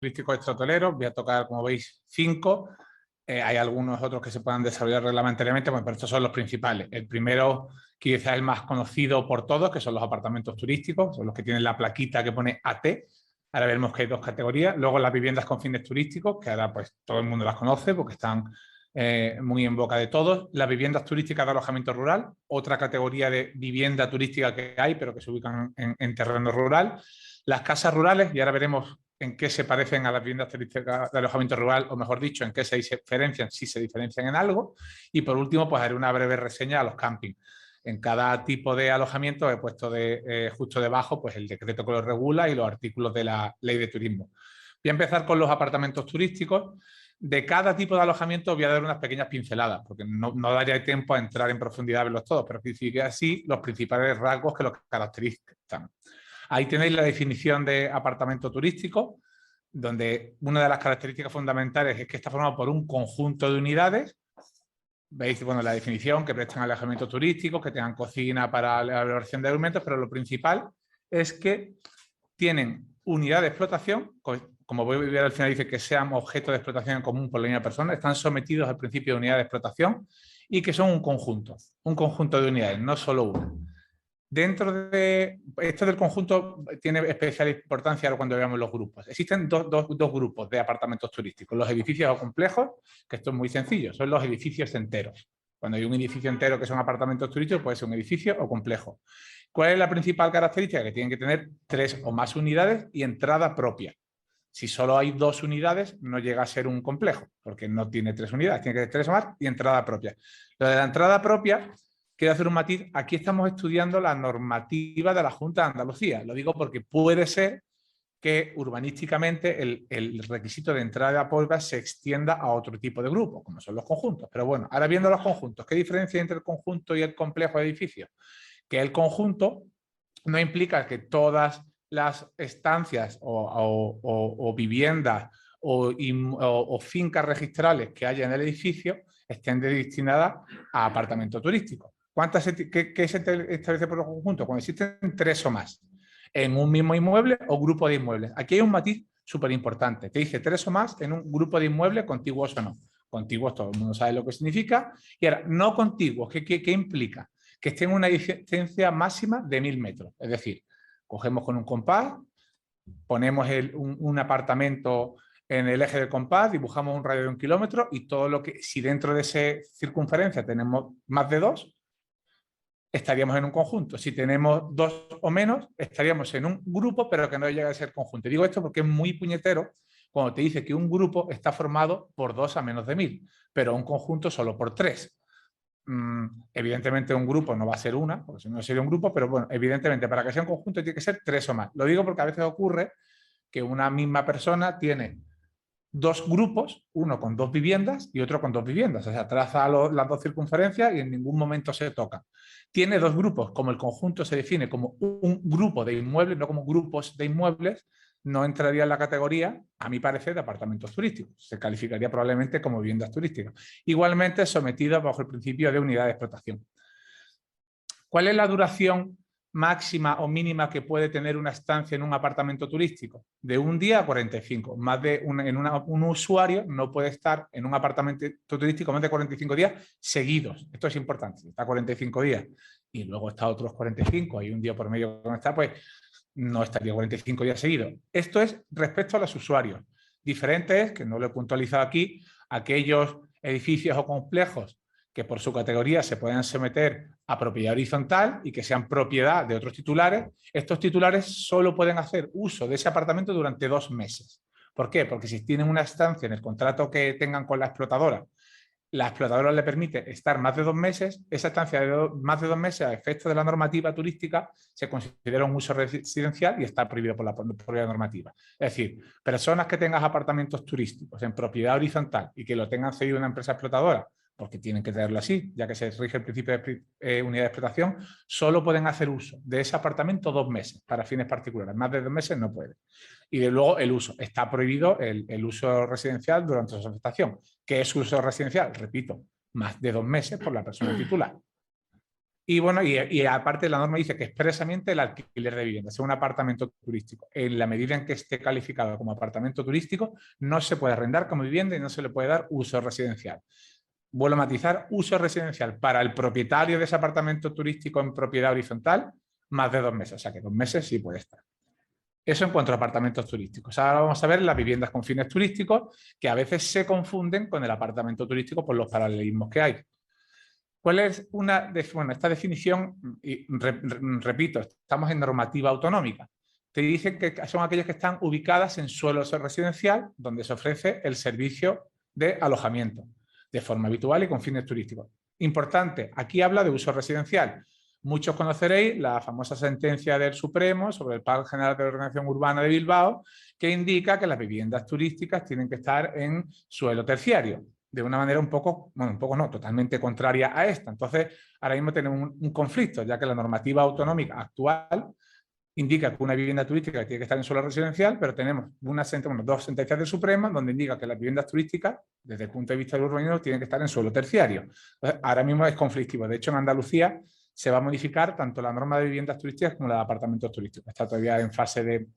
turísticos extrahoteleros. Voy a tocar, como veis, 5. Hay algunos otros que se puedan desarrollar reglamentariamente, bueno, pero estos son los principales. El primero, quizás el más conocido por todos, que son los apartamentos turísticos, son los que tienen la plaquita que pone AT. Ahora vemos que hay 2 categorías. Luego las viviendas con fines turísticos, que ahora pues todo el mundo las conoce porque están muy en boca de todos. Las viviendas turísticas de alojamiento rural, otra categoría de vivienda turística que hay, pero que se ubican en terreno rural. Las casas rurales, y ahora veremos en qué se parecen a las viviendas turísticas de alojamiento rural, o mejor dicho, en qué se diferencian, si se diferencian en algo. Y por último, pues haré una breve reseña a los campings. En cada tipo de alojamiento he puesto justo debajo pues, el decreto que lo regula y los artículos de la Ley de Turismo. Voy a empezar con los apartamentos turísticos. De cada tipo de alojamiento voy a dar unas pequeñas pinceladas, porque no daría tiempo a entrar en profundidad a verlos todos, pero sí así los principales rasgos que los caracterizan. Ahí tenéis la definición de apartamento turístico, donde una de las características fundamentales es que está formado por un conjunto de unidades. Veis, bueno, la definición, que prestan alojamiento turístico, que tengan cocina para la elaboración de alimentos, pero lo principal es que tienen unidad de explotación, como voy a ver al final, dice que sean objeto de explotación en común por la misma persona, están sometidos al principio de unidad de explotación y que son un conjunto de unidades, no solo una. Dentro de esto del conjunto tiene especial importancia ahora cuando veamos los grupos. Existen dos grupos de apartamentos turísticos, los edificios o complejos, que esto es muy sencillo, son los edificios enteros. Cuando hay un edificio entero que son apartamentos turísticos, puede ser un edificio o complejo. ¿Cuál es la principal característica? Que tienen que tener 3 o más unidades y entrada propia. Si solo hay 2 unidades, no llega a ser un complejo, porque no tiene 3 unidades, tiene que tener 3 o más y entrada propia. Lo de la entrada propia, quiero hacer un matiz, aquí estamos estudiando la normativa de la Junta de Andalucía. Lo digo porque puede ser que urbanísticamente el requisito de entrada propia se extienda a otro tipo de grupos, como son los conjuntos. Pero bueno, ahora viendo los conjuntos, ¿qué diferencia hay entre el conjunto y el complejo de edificios? Que el conjunto no implica que todas las estancias o viviendas o fincas registrales que haya en el edificio estén destinadas a apartamentos turísticos. ¿Qué se establece por los conjuntos? Cuando existen 3 o más en un mismo inmueble o grupo de inmuebles. Aquí hay un matiz súper importante. Te dice 3 o más en un grupo de inmuebles contiguos o no. Contiguos todo el mundo sabe lo que significa. Y ahora, no contiguos, ¿qué implica? Que estén en una distancia máxima de 1000 metros. Es decir, cogemos con un compás, ponemos un apartamento en el eje del compás, dibujamos un radio de 1 kilómetro y todo lo que, si dentro de esa circunferencia tenemos más de 2, estaríamos en un conjunto. Si tenemos 2 o menos, estaríamos en un grupo, pero que no llega a ser conjunto. Digo esto porque es muy puñetero cuando te dice que un grupo está formado por 2 a menos de 1000, pero un conjunto solo por 3. Evidentemente un grupo no va a ser una, porque si no sería un grupo, pero bueno, evidentemente para que sea un conjunto tiene que ser 3 o más. Lo digo porque a veces ocurre que una misma persona tiene 2 grupos, uno con 2 viviendas y otro con 2 viviendas. O sea, traza las 2 circunferencias y en ningún momento se tocan. Tiene 2 grupos, como el conjunto se define como un grupo de inmuebles, no como grupos de inmuebles, no entraría en la categoría, a mi parecer, de apartamentos turísticos. Se calificaría probablemente como viviendas turísticas. Igualmente sometidas bajo el principio de unidad de explotación. ¿Cuál es la duración máxima o mínima que puede tener una estancia en un apartamento turístico? De 1 día a 45. Más de un usuario no puede estar en un apartamento turístico más de 45 días seguidos. Esto es importante. Está 45 días y luego está otros 45, hay un día por medio que no está, pues no estaría 45 días seguidos. Esto es respecto a los usuarios. Diferente es, que no lo he puntualizado aquí, aquellos edificios o complejos que por su categoría se pueden someter a propiedad horizontal y que sean propiedad de otros titulares. Estos titulares solo pueden hacer uso de ese apartamento durante 2 meses. ¿Por qué? Porque si tienen una estancia en el contrato que tengan con la explotadora le permite estar más de 2 meses, esa estancia de más de 2 meses a efectos de la normativa turística se considera un uso residencial y está prohibido por la normativa. Es decir, personas que tengan apartamentos turísticos en propiedad horizontal y que lo tengan cedido a una empresa explotadora, porque tienen que tenerlo así, ya que se rige el principio de unidad de explotación, solo pueden hacer uso de ese apartamento 2 meses para fines particulares. Más de 2 meses no pueden. Y de luego el uso. Está prohibido el uso residencial durante su explotación. ¿Qué es uso residencial? Repito, más de 2 meses por la persona titular. Y bueno, y aparte la norma dice que expresamente el alquiler de vivienda, sea un apartamento turístico, en la medida en que esté calificado como apartamento turístico, no se puede arrendar como vivienda y no se le puede dar uso residencial. Vuelvo a matizar, uso residencial para el propietario de ese apartamento turístico en propiedad horizontal, más de 2 meses, o sea que 2 meses sí puede estar. Eso en cuanto a apartamentos turísticos. Ahora vamos a ver las viviendas con fines turísticos, que a veces se confunden con el apartamento turístico por los paralelismos que hay. ¿Cuál es bueno, esta definición? Y repito, estamos en normativa autonómica. Te dicen que son aquellas que están ubicadas en suelo residencial, donde se ofrece el servicio de alojamiento, de forma habitual y con fines turísticos. Importante, aquí habla de uso residencial. Muchos conoceréis la famosa sentencia del Supremo sobre el Pacto General de Ordenación Urbana de Bilbao, que indica que las viviendas turísticas tienen que estar en suelo terciario, de una manera un poco no, totalmente contraria a esta. Entonces, ahora mismo tenemos un conflicto, ya que la normativa autonómica actual indica que una vivienda turística tiene que estar en suelo residencial, pero tenemos dos sentencias del Supremo donde indica que las viviendas turísticas, desde el punto de vista del urbanismo, tienen que estar en suelo terciario. Entonces, ahora mismo es conflictivo. De hecho, en Andalucía se va a modificar tanto la norma de viviendas turísticas como la de apartamentos turísticos. Está todavía en fase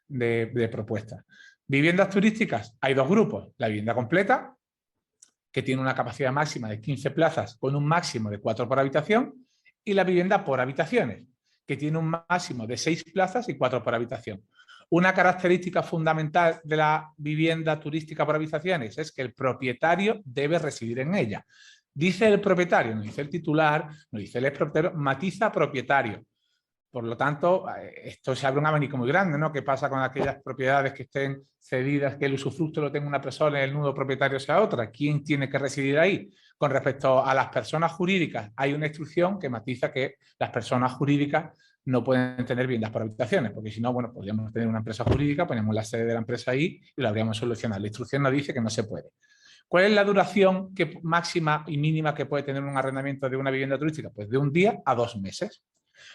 de propuesta. Viviendas turísticas, hay dos grupos. La vivienda completa, que tiene una capacidad máxima de 15 plazas con un máximo de 4 por habitación, y la vivienda por habitaciones, que tiene un máximo de 6 plazas y 4 por habitación. Una característica fundamental de la vivienda turística por habitaciones es que el propietario debe residir en ella. Dice el propietario, no dice el titular, no dice el expropietario, matiza propietario. Por lo tanto, esto se abre un abanico muy grande, ¿no? ¿Qué pasa con aquellas propiedades que estén cedidas, que el usufructo lo tenga una persona y el nudo propietario sea otra? ¿Quién tiene que residir ahí? Con respecto a las personas jurídicas, hay una instrucción que matiza que las personas jurídicas no pueden tener viviendas por habitaciones, porque si no, bueno, podríamos tener una empresa jurídica, ponemos la sede de la empresa ahí y lo habríamos solucionado. La instrucción nos dice que no se puede. ¿Cuál es la duración máxima y mínima que puede tener un arrendamiento de una vivienda turística? Pues de 1 día a 2 meses.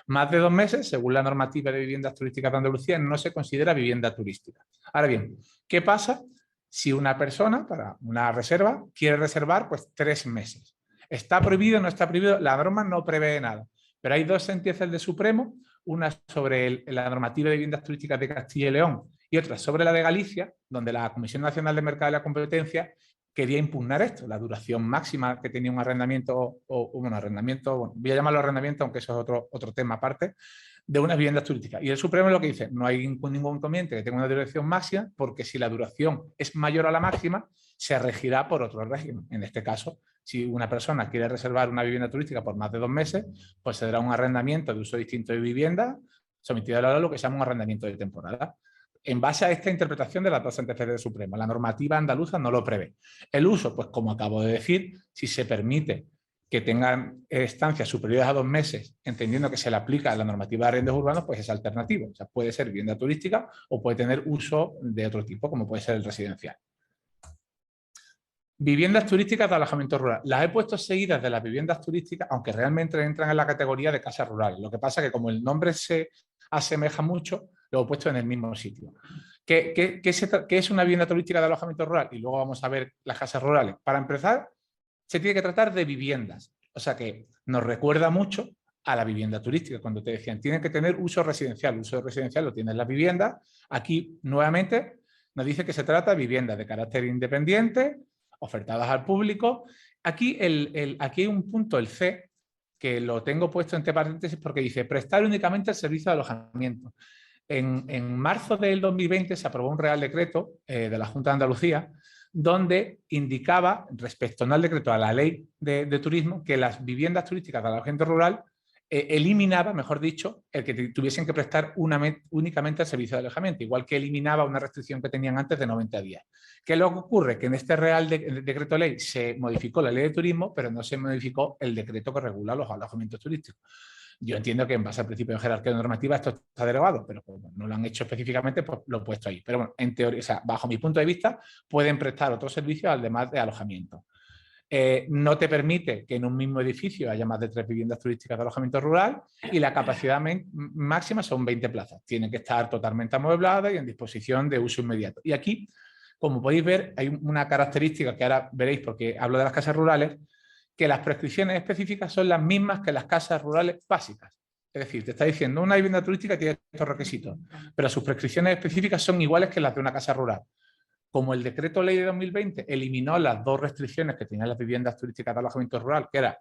Más de 2 meses, según la normativa de viviendas turísticas de Andalucía, no se considera vivienda turística. Ahora bien, ¿qué pasa si una persona para una reserva quiere reservar pues 3 meses? ¿Está prohibido o no está prohibido? La norma no prevé nada, pero hay 2 sentencias del Supremo, una sobre la normativa de viviendas turísticas de Castilla y León y otra sobre la de Galicia, donde la Comisión Nacional de Mercado de la Competencia quería impugnar esto, la duración máxima que tenía un arrendamiento, voy a llamarlo arrendamiento, aunque eso es otro tema aparte, de unas viviendas turísticas. Y el Supremo lo que dice, no hay ningún inconveniente que tenga una duración máxima, porque si la duración es mayor a la máxima, se regirá por otro régimen. En este caso, si una persona quiere reservar una vivienda turística por más de 2 meses, pues se dará un arrendamiento de uso distinto de vivienda, sometido a lo que se llama un arrendamiento de temporada. En base a esta interpretación de las 2 sentencias del Supremo, la normativa andaluza no lo prevé. El uso, pues como acabo de decir, si se permite que tengan estancias superiores a 2 meses, entendiendo que se le aplica la normativa de arrendos urbanos, pues es alternativo. O sea, puede ser vivienda turística o puede tener uso de otro tipo, como puede ser el residencial. Viviendas turísticas de alojamiento rural. Las he puesto seguidas de las viviendas turísticas, aunque realmente entran en la categoría de casas rurales. Lo que pasa es que como el nombre se asemeja mucho, lo he puesto en el mismo sitio. ¿Qué es una vivienda turística de alojamiento rural? Y luego vamos a ver las casas rurales. Para empezar, se tiene que tratar de viviendas. O sea que nos recuerda mucho a la vivienda turística, cuando te decían, tienen que tener uso residencial. Uso residencial lo tienen las viviendas. Aquí, nuevamente, nos dice que se trata de viviendas de carácter independiente, ofertadas al público. Aquí hay un punto, el C, que lo tengo puesto entre paréntesis porque dice prestar únicamente el servicio de alojamiento. En marzo del 2020 se aprobó un Real Decreto de la Junta de Andalucía donde indicaba, respecto no al decreto, a la ley de turismo, que las viviendas turísticas de alojamiento rural eliminaba, mejor dicho, el que tuviesen que prestar únicamente el servicio de alojamiento, igual que eliminaba una restricción que tenían antes de 90 días. ¿Qué es lo que ocurre? Que en este Real Decreto Ley se modificó la ley de turismo, pero no se modificó el decreto que regula los alojamientos turísticos. Yo entiendo que en base al principio de jerarquía normativa esto está derogado, pero como no lo han hecho específicamente, pues lo he puesto ahí. Pero bueno, en teoría, o sea, bajo mi punto de vista, pueden prestar otros servicios además de alojamiento. No te permite que en un mismo edificio haya más de 3 viviendas turísticas de alojamiento rural y la capacidad máxima son 20 plazas. Tienen que estar totalmente amuebladas y en disposición de uso inmediato. Y aquí, como podéis ver, hay una característica que ahora veréis porque hablo de las casas rurales, que las prescripciones específicas son las mismas que las casas rurales básicas. Es decir, te está diciendo, una vivienda turística tiene estos requisitos, pero sus prescripciones específicas son iguales que las de una casa rural. Como el decreto ley de 2020 eliminó las dos restricciones que tenían las viviendas turísticas de alojamiento rural, que era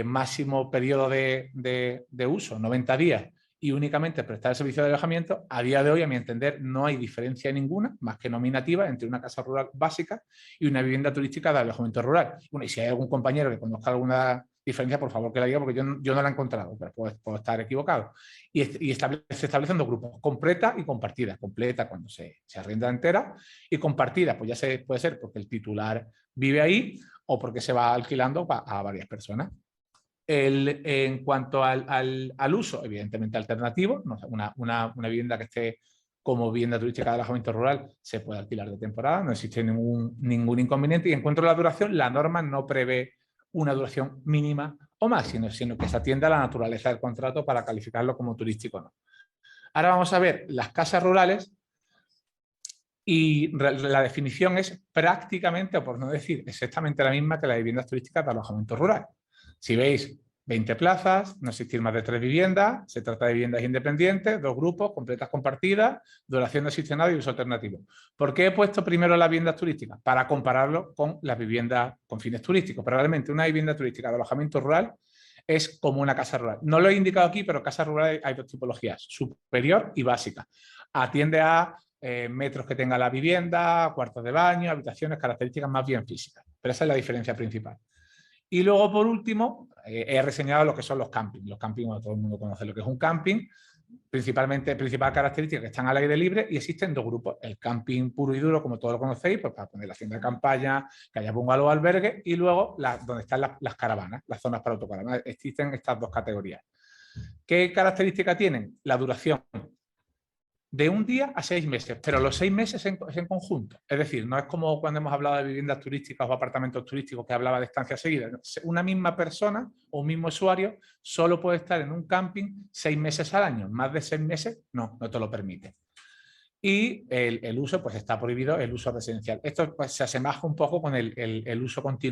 máximo periodo de uso, 90 días, y únicamente prestar el servicio de alojamiento, a día de hoy, a mi entender, no hay diferencia ninguna, más que nominativa, entre una casa rural básica y una vivienda turística de alojamiento rural. Bueno, y si hay algún compañero que conozca alguna diferencia, por favor que la diga, porque yo no la he encontrado, pero puedo estar equivocado. Y se establecen dos grupos, completa y compartida. Completa cuando se arrienda entera, y compartida, pues ya puede ser porque el titular vive ahí o porque se va alquilando a varias personas. En cuanto al uso, evidentemente alternativo, una vivienda que esté como vivienda turística de alojamiento rural se puede alquilar de temporada, no existe ningún inconveniente. Y en cuanto a la duración, la norma no prevé una duración mínima o máxima, sino que se atiende a la naturaleza del contrato para calificarlo como turístico o no. Ahora vamos a ver las casas rurales, y la definición es prácticamente, o por no decir exactamente la misma que las viviendas turísticas de alojamiento rural. Si veis, 20 plazas, no existir más de 3 viviendas, se trata de viviendas independientes, 2 grupos, completas compartidas, duración de aficionado y uso alternativo. ¿Por qué he puesto primero las viviendas turísticas? Para compararlo con las viviendas con fines turísticos. Pero realmente una vivienda turística de alojamiento rural es como una casa rural. No lo he indicado aquí, pero casas rurales hay dos tipologías, superior y básica. Atiende a metros que tenga la vivienda, cuartos de baño, habitaciones, características más bien físicas. Pero esa es la diferencia principal. Y luego, por último, he reseñado lo que son los campings. Los campings, bueno, todo el mundo conoce lo que es un camping. Principal característica que están al aire libre, y existen dos grupos. El camping puro y duro, como todos lo conocéis, pues para poner la hacienda de campaña, que haya bungalow o albergue, y luego donde están las caravanas, las zonas para autocaravanas. Existen estas dos categorías. ¿Qué característica tienen? La duración. De 1 día a 6 meses, pero los 6 meses es en conjunto. Es decir, no es como cuando hemos hablado de viviendas turísticas o apartamentos turísticos que hablaba de estancias seguidas. Una misma persona o un mismo usuario solo puede estar en un camping 6 meses al año. Más de 6 meses no te lo permite. Y el uso, pues está prohibido el uso residencial. Esto pues, se asemeja un poco con el uso continuo